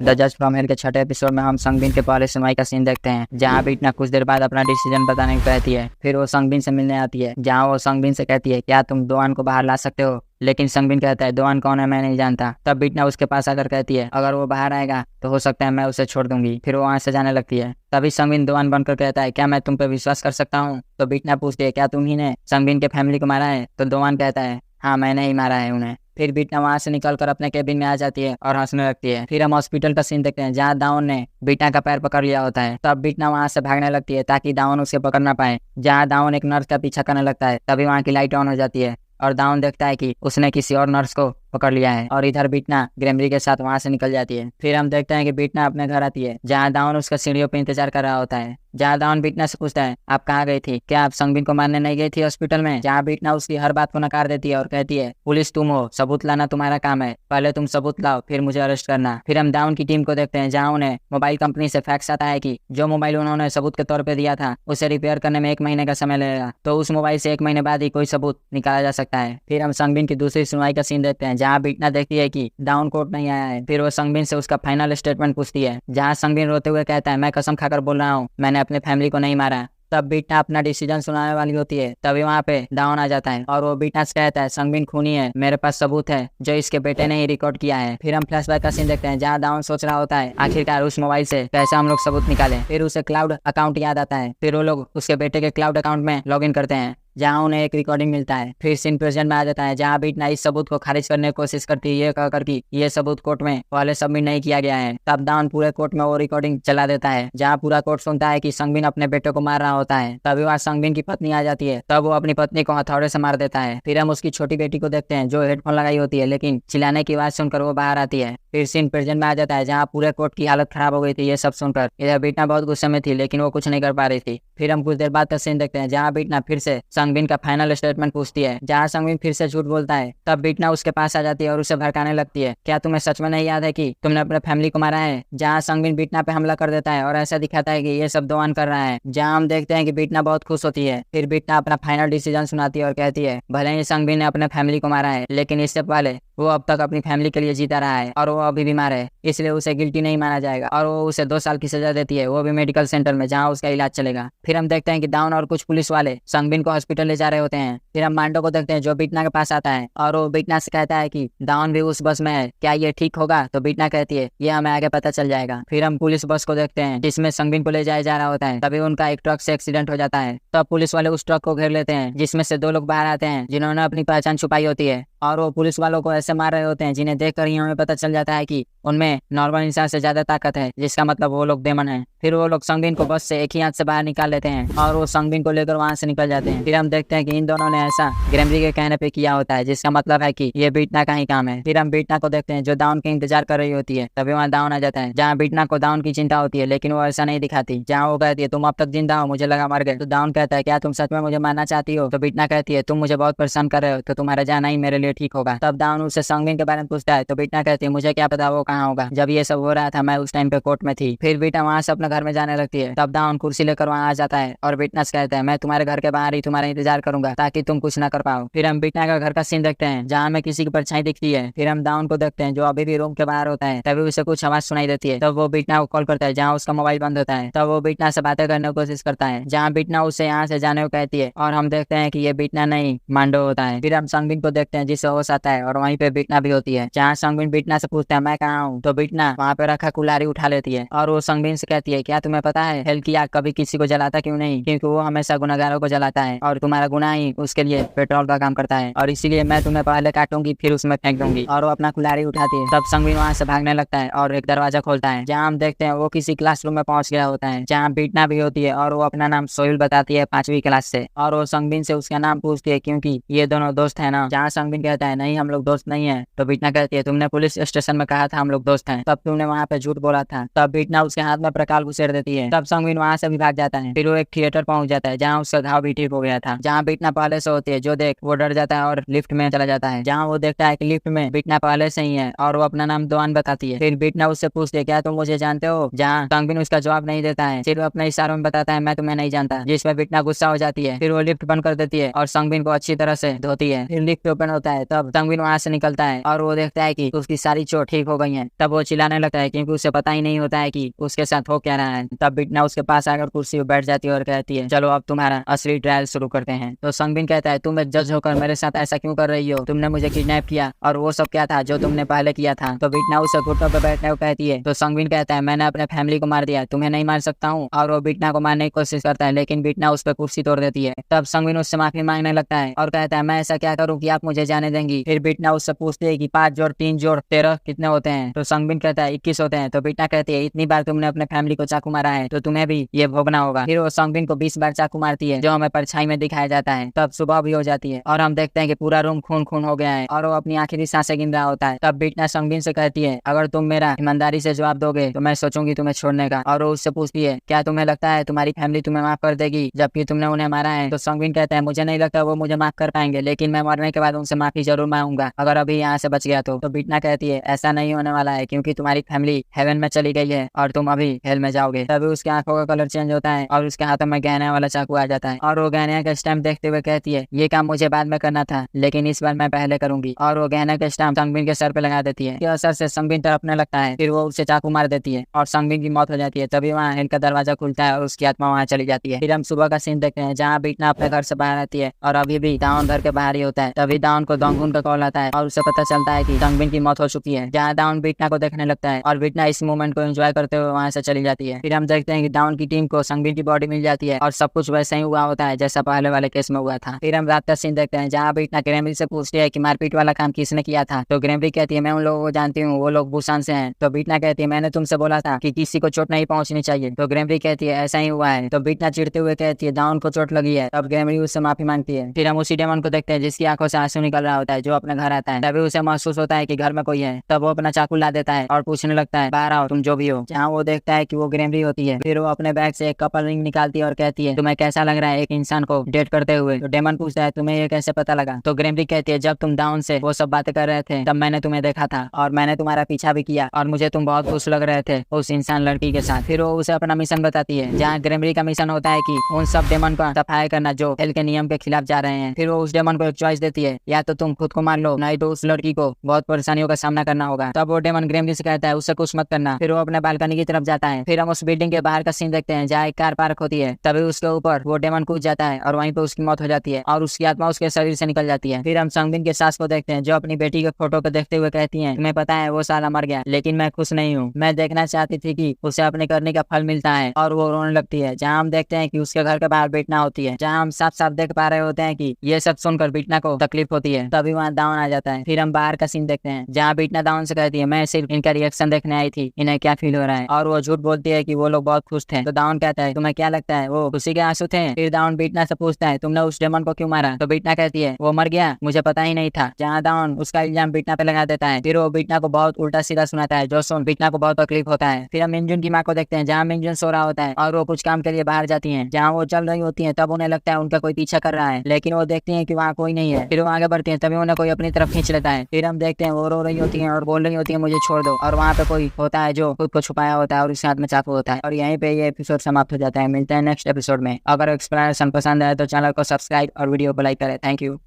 The जज from hello के छठे एपिसोड में हम संगबिन के पहले सुनवाई का सीन देखते हैं, जहाँ बीटना कुछ देर बाद अपना डिसीजन बताने को कहती है। फिर वो संगबिन से मिलने आती है, जहाँ वो संगबिन से कहती है क्या तुम दोआन को बाहर ला सकते हो। लेकिन संगबिन कहता है दोआन कौन है मैं नहीं जानता। तब बीटना उसके पास आकर कहती है अगर वो बाहर आएगा तो हो सकता है मैं उसे छोड़ दूंगी। फिर वो वहाँ से जाने लगती है। तभी संगबिन दोआन बनकर कहता है क्या मैं तुम पे विश्वास कर सकता हूँ। तो बीटना पूछती है क्या तुम ही ने संगबिन के फैमिली को मारा है। तो दोआन कहता है हाँ मैंने ही मारा है उन्हें। फिर बीटना वहाँ से निकलकर अपने केबिन में आ जाती है और हंसने लगती है। फिर हम हॉस्पिटल का सीन देखते हैं, जहाँ दाउन ने बीटना का पैर पकड़ लिया होता है। तब बीटना वहाँ से भागने लगती है ताकि दाउन उसे पकड़ ना पाए। जहाँ दाउन एक नर्स का पीछा करने लगता है, तभी वहाँ की लाइट ऑन हो जाती है और दाउन देखता है कि उसने किसी और नर्स को पकड़ लिया है। और इधर बीटना ग्रेमरी के साथ वहाँ से निकल जाती है। फिर हम देखते हैं कि बीटना अपने घर आती है, जहाँ दाउन उसका सीढ़ियों पे इंतजार कर रहा होता है। जहाँ दाउन बीटना से पूछता है आप कहाँ गई थी, क्या आप संगबिन को मारने नहीं गई थी हॉस्पिटल में। जहाँ बीटना उसकी हर बात को नकार देती है और कहती है पुलिस तुम हो, सबूत लाना तुम्हारा काम है, पहले तुम सबूत लाओ फिर मुझे अरेस्ट करना। फिर हम दाउन की टीम को देखते हैं, जहाँ उन्हें मोबाइल कंपनी से फैक्स आता है कि जो मोबाइल उन्होंने सबूत के तौर पर दिया था उसे रिपेयर करने में 1 महीने का समय लगेगा। तो उस मोबाइल से 1 महीने बाद ही कोई सबूत निकाला जा सकता है। फिर हम संगबिन की दूसरी सुनवाई का सीन देखते हैं, जहाँ बीटना देखती है कि दाउन कोर्ट नहीं आया है। फिर वो संगबिन से उसका फाइनल स्टेटमेंट पूछती है, जहाँ संगबिन रोते हुए कहता है मैं कसम खाकर बोल रहा हूँ मैंने अपने फैमिली को नहीं मारा। तब बीटना अपना डिसीजन सुनाने वाली होती है, तभी वहाँ पे दाउन आ जाता है और वो बीटना से कहता है संगबिन खूनी है, मेरे पास सबूत है जो इसके बेटे ने ही रिकॉर्ड किया है। फिर हम फ्लैशबैक का सीन देखते हैं, जहाँ दाउन सोच रहा होता है आखिरकार उस मोबाइल से कैसे हम लोग सबूत निकालें। फिर उसे क्लाउड अकाउंट याद आता है। फिर वो लोग उसके बेटे के क्लाउड अकाउंट में लॉग इन करते हैं, जहाँ उन्हें एक रिकॉर्डिंग मिलता है। फिर सीन प्रेजेंट में आ जाता है, जहाँ बीटना इस सबूत को खारिज करने की कोशिश करती है, ये कहकर कि ये सबूत कोर्ट में पहले सबमिट नहीं किया गया है। तब दाउन पूरे कोर्ट में वो रिकॉर्डिंग चला देता है, जहाँ पूरा कोर्ट सुनता है कि संगबिन अपने बेटे को मार रहा होता है। तभी वहाँ संगबिन की पत्नी आ जाती है, तब वो अपनी पत्नी को हथौड़े से मार देता है। फिर हम उसकी छोटी बेटी को देखते हैं, जो हेडफोन लगाई होती है, लेकिन चिल्लाने की आवाज सुनकर वो बाहर आती है। फिर सीन प्रेजेंट में आ जाता है, जहाँ पूरे कोर्ट की हालत खराब हो गई थी ये सब सुनकर। इधर बीटना बहुत गुस्से में थी, लेकिन वो कुछ नहीं कर पा रही थी। फिर हम कुछ देर बाद का सीन देखते हैं, जहाँ बीटना फिर से संगबिन का फाइनल स्टेटमेंट पूछती है, जहाँ संगबिन फिर से झूठ बोलता है। तब बीटना उसके पास आ जाती है और उसे भड़काने लगती है, क्या तुम्हें सच में नहीं याद है कि तुमने अपने फैमिली को मारा है। जहाँ संगबिन बीटना पे हमला कर देता है और ऐसा दिखाता है कि ये सब दोआन कर रहा है। जहाँ हम देखते हैं कि बीटना बहुत खुश होती है। फिर बीटना अपना फाइनल डिसीजन सुनाती है और कहती है भले ही संगबिन ने अपने फैमिली को मारा है, लेकिन इससे पहले वो अब तक अपनी फैमिली के लिए जीता रहा है और वो अभी बीमार है, इसलिए उसे गिल्टी नहीं माना जाएगा। और वो उसे 2 साल की सजा देती है, वो भी मेडिकल सेंटर में, जहाँ उसका इलाज चलेगा। फिर हम देखते हैं कि दाउन और कुछ पुलिस वाले संगबिन को हॉस्पिटल ले जा रहे होते हैं। फिर हम मांडो को देखते हैं, जो बीटना के पास आता है और वो बीटना से कहता है कि दाउन भी उस बस में है, क्या ये ठीक होगा। तो बीटना कहती है ये हमें आगे पता चल जाएगा। फिर हम पुलिस बस को देखते हैं, जिसमें संगबिन को ले जाया जा रहा होता है। तभी उनका एक ट्रक से एक्सीडेंट हो जाता है। तब पुलिस वाले उस ट्रक को घेर लेते हैं, जिसमें से 2 लोग बाहर आते हैं जिन्होंने अपनी पहचान छुपाई होती है और वो पुलिस वालों को ऐसे मार रहे होते हैं जिन्हें देखकर ही हमें पता चल जाता है कि उनमें नॉर्मल इंसान से ज्यादा ताकत है, जिसका मतलब वो लोग डेमन है। फिर वो लोग संगबिन को बस से एक ही हाथ से बाहर निकाल लेते हैं और वो संगबिन को लेकर वहां से निकल जाते हैं। फिर हम देखते हैं कि इन दोनों ने ऐसा ग्रेमरी के कहने पे किया होता है, जिसका मतलब है कि ये बीटना का ही काम है। फिर हम बीटना को देखते हैं, जो दाउन के इंतजार कर रही होती है। तभी वहाँ दाउन आ जाता है, जहाँ बीटना को दाउन की चिंता होती है, लेकिन वो ऐसा नहीं दिखाती। जहाँ वो कहती है तुम अब तक जिंदा हो, मुझे लगा मर गए। तो दाउन कहता है क्या तुम सच में मुझे मारना चाहती हो। तो बीटना कहती है तुम मुझे बहुत परेशान कर रहे हो, तो तुम्हारा जाना ही मेरे लिए ठीक होगा। तब दाउन उससे संगबिन के बारे में पूछता है, तो बीटना कहती है मुझे क्या पता वो कहाँ होगा, जब ये सब हो रहा था मैं उस टाइम पे कोर्ट में थी। फिर बीटना वहाँ से अपने घर में जाने लगती है। तब दाउन कुर्सी लेकर वहाँ आ जाता है और बीटना से कहता है मैं तुम्हारे घर के बाहर ही तुम्हारा इंतजार करूंगा ताकि तुम कुछ ना कर पाओ। फिर हम बीटना का घर का सीन देखते हैं, जहाँ हमें किसी की परछाई दिखती है। फिर हम दाउन को देखते हैं, जो अभी भी रूम के बाहर होता है। तभी उसे कुछ आवाज सुनाई देती है, तब वो बीटना को कॉल करता है, जहाँ उसका मोबाइल बंद होता है। तब वो बीटना से बातें करने की कोशिश करता है, जहाँ बीटना उसे यहाँ से जाने को कहती है और हम देखते हैं कि ये बीटना नहीं मांडो होता है। फिर हम संगबिन को देखते हैं, जिससे होश आता है और वहीं पे बीटना भी होती है। जहाँ संगबिन बीटना से पूछता है मैं कहाँ हूँ। तो बीटना वहाँ पे रखा कुल्हाड़ी उठा लेती है और वो संगबिन से कहती है क्या तुम्हें पता है हेल की आग कभी किसी को जलाता क्यों नहीं, क्योंकि वो हमेशा गुनहगारों को जलाता है और तुम्हारा गुनाह ही उसके लिए पेट्रोल का काम करता है, और इसीलिए मैं तुम्हें पहले काटूंगी फिर उसमें फेंक दूंगी। और वो अपना कुल्हाड़ी उठाती है। तब संगबिन वहाँ से भागने लगता है और एक दरवाजा खोलता है, जहाँ हम देखते हैं वो किसी क्लासरूम में पहुंच गया होता है, जहाँ बीटना भी होती है और वो अपना नाम सोहिल बताती है 5वीं क्लास से। और वो संगबिन से उसका नाम पूछती है क्योंकि ये दोनों दोस्त है ना। जहाँ संगबिन कहता है नहीं हम लोग दोस्त नहीं है। तो बीटना कहती है तुमने पुलिस स्टेशन में कहा था हम लोग दोस्त हैं, तब तुमने वहाँ पे झूठ बोला था। तब बीटना उसके हाथ में प्रकाल घुसेड़ देती है। तब संगबिन वहाँ से भी भाग जाता है। फिर वो एक थिएटर पहुंच जाता है, जहाँ उसका घाव भी ठीक हो गया था। जहाँ बीटना पहले से होती है, जो देख वो डर जाता है और लिफ्ट में चला जाता है, जहाँ वो देखता है कि लिफ्ट में बीटना पहले से ही है और वो अपना नाम दोआन बताती है। फिर बीटना उससे पूछती है क्या तुम मुझे जानते हो। जहाँ संगबिन उसका जवाब नहीं देता है, सिर्फ अपने इशारों में बताता है मैं तुम्हें नहीं जानता, जिसमें बीटना गुस्सा हो जाती है। फिर वो लिफ्ट बंद कर देती है और संगबिन को अच्छी तरह से धोती है। फिर लिफ्ट ओपन होता है, तब संगबिन वहाँ से निकलता है और वो देखता है कि उसकी सारी चोट ठीक हो गई है। हैं। तब वो चिल्लाने लगता है क्योंकि उसे पता ही नहीं होता है कि उसके साथ हो क्या रहा है। तब बीटना उसके पास आकर कुर्सी पर बैठ जाती है और कहती है चलो अब तुम्हारा असली ट्रायल शुरू करते हैं। तो संगबिन कहता है तुम एक जज होकर मेरे साथ ऐसा क्यों कर रही हो, तुमने मुझे किडनैप किया और वो सब क्या था जो तुमने पहले किया था। तो बीटना उसे घुटनों पर बैठने को कहती है। तो संगबिन कहता है मैंने अपने फैमिली को मार दिया, तुम्हें नहीं मार सकता हूँ। और वो बीटना को मारने की कोशिश करता है लेकिन बीटना उस पर कुर्सी तोड़ देती है। तब संगबिन उससे माफी मांगने लगता है और कहता है मैं ऐसा क्या करूँ कि आप मुझे जाने देंगी। फिर बीटना उससे पूछती है कि 5 जोड़ 3 जोड़ 13 कितने होते हैं। तो संगबिन कहता है 21 होते हैं। तो बीटना कहती है इतनी बार तुमने अपने फैमिली को चाकू मारा है तो तुम्हें भी ये भोगना होगा। फिर वो संगबिन को 20 बार चाकू मारती है जो हमें परछाई में दिखाया जाता है। तब सुबह भी हो जाती है और हम देखते हैं कि पूरा रूम खून खून हो गया है और वो अपनी आखिरी सांसें गिन रहा होता है। तब बीटना संगबिन से कहती है अगर तुम मेरा ईमानदारी से जवाब दोगे तो मैं सोचूंगी तुम्हें छोड़ने का। और वो उससे पूछती है क्या तुम्हें लगता है तुम्हारी फैमिली तुम्हें माफ कर देगी जबकि तुमने उन्हें मारा है। तो संगबिन कहता है मुझे नहीं लगता वो मुझे माफ कर पाएंगे, लेकिन मैं मरने के बाद उनसे माफी जरूर मांगूंगा अगर अभी यहाँ से बच गया तो बीटना कहती है ऐसा नहीं होने वाला है क्योंकि तुम्हारी फैमिली हेवन में चली गई है और तुम अभी हेल में जाओगे। तभी उसकी आंखों का कलर चेंज होता है और उसके हाथों में गहने वाला चाकू आ जाता है और वो गहने का स्टैम्प देखते हुए कहती है ये काम मुझे बाद में करना था लेकिन इस बार मैं पहले करूंगी। और वो गहने का स्टैम्प संगबिन के सर पे लगा देती है। असर से संगबिन तड़पने लगता है। फिर वो उसे चाकू मार देती है और संगबिन की मौत हो जाती है। तभी वहाँ हेल का दरवाजा खुलता है और उसकी आत्मा वहाँ चली जाती है। फिर हम सुबह का सीन देखते हैं जहाँ बीटना अपने घर से बाहर आती है और अभी भी दाउन घर के बाहर ही होता है। तभी दाउन को दोंगुन का कॉल आता है और उसे पता चलता है कि संगबिन की मौत हो चुकी है। जहाँ दाउन बीटना को देखने लगता है और बीटना इस मोमेंट को एंजॉय करते हुए वहाँ से चली जाती है। फिर हम देखते हैं कि दाउन की टीम को संगबिन की बॉडी मिल जाती है और सब कुछ वैसे ही हुआ होता है जैसा पहले वाले केस में हुआ था। फिर हम रात का सीन देखते हैं जहाँ बीटना ग्रेमली से पूछती है कि मारपीट वाला काम किसने किया था। तो ग्रेमली कहती है मैं उन लोगों को जानती हूँ, वो लोग बुसान से हैं। तो बीटना कहती है मैंने तुमसे बोला था कि किसी को चोट नहीं पहुंचनी चाहिए। तो ग्रेमली कहती है ऐसा ही हुआ है। तो बीटना चिढ़ते हुए कहती है दाउन को चोट लगी है। तब ग्रेमली उससे माफी मांगती है। फिर हम उसी डेमन को देखते हैं जिसकी आंखों से आंसू निकल रहा होता है जो अपने घर आता है। तभी उसे महसूस होता है कि घर में कोई है। तब वो अपना चाकू ला देता है और पूछने लगता है बाहर आओ तुम जो भी हो। जहाँ वो देखता है कि वो ग्रेमली होती है। फिर वो अपने बैग से एक कपल रिंग निकालती है और कहती है तुम्हें कैसा लग रहा है एक इंसान को डेट करते हुए। तो डेमन पूछता है तुम्हें ये कैसे पता लगा। तो ग्रेमली कहती है जब तुम दाउन से वो सब बातें कर रहे थे तब मैंने तुम्हें देखा था और मैंने तुम्हारा पीछा भी किया और मुझे तुम बहुत खुश लग रहे थे उस इंसान लड़की के साथ। फिर वो उसे अपना मिशन बताती है जहाँ ग्रेमली का मिशन होता है कि उन सब डेमन का सफाई करना जो हेल के नियम के खिलाफ जा रहे हैं। फिर वो उस डेमन को एक चॉइस देती है या तो तुम खुद को मार लो नहीं तो उस लड़की को बहुत परेशानियों का सामना करना होगा। तब वो डेमन ग्रेमली से कहता है उससे कुछ मत करना। फिर वो अपने बालकनी की तरफ जाता है। फिर हम उस बिल्डिंग के बाहर का सीन देखते हैं जहाँ एक कार पार्क होती है। तभी उसके ऊपर वो डेमन कूद जाता है और वहीं पे उसकी मौत हो जाती है और उसकी आत्मा उसके शरीर से निकल जाती है। फिर हम संगबिन के सास को देखते हैं जो अपनी बेटी के फोटो को देखते हुए कहती है तुम्हें पता है वो साला मर गया लेकिन मैं खुश नहीं हूँ, मैं देखना चाहती थी कि उसे अपने करने का फल मिलता है। और वो रोने लगती है। जहाँ हम देखते हैं कि उसके घर के बाहर बीटना होती है। जहाँ हम साफ साफ देख पा रहे होते हैं कि ये सब सुनकर बीटना को तकलीफ होती है। तभी वहाँ दाउन आ जाता है। फिर हम बाहर का सीन देखते हैं जहाँ बीटना दाउन से कहती है मैं सिर्फ इनका रिएक्शन देखने आई थी, इन्हें क्या फील हो रहा है। और वो झूठ बोलती है कि वो लोग बहुत खुश थे। तो दाउन कहता है तुम्हें क्या लगता है वो खुशी के आंसू थे। फिर दाउन बीटना से पूछता है तुमने उस डेमन को क्यों मारा। तो बीटना कहती है वो मर गया, मुझे पता ही नहीं था। जहाँ दाउन उसका इल्जाम बीटना पे लगा देता है। फिर वो बीटना को बहुत उल्टा सीधा सुनाता है जो सुन बीटना को बहुत तकलीफ होता है। फिर हम मिंजुन की माँ को देखते हैं जहाँ मिंजुन सो रहा होता है और वो कुछ काम के लिए बाहर जाती है। जहाँ वो चल रही होती है तब उन्हें लगता है उनका कोई पीछा कर रहा है लेकिन वो देखती है कि वहाँ कोई नहीं है। फिर वो आगे बढ़ती है तभी उन्हें कोई अपनी तरफ खींच लेता है। फिर हम देखते हैं वो रो रही होती है और बोल रही होती है मुझे छोड़ दो। और वहाँ पे कोई होता है जो खुद को छुपाया होता है और उसके हाथ में चाकू होता है। और यहीं पे ये एपिसोड समाप्त हो जाता है। मिलते हैं नेक्स्ट एपिसोड में। अगर एक्सप्लेनेशन पसंद आए तो चैनल को सब्सक्राइब और वीडियो को लाइक करें। Thank you.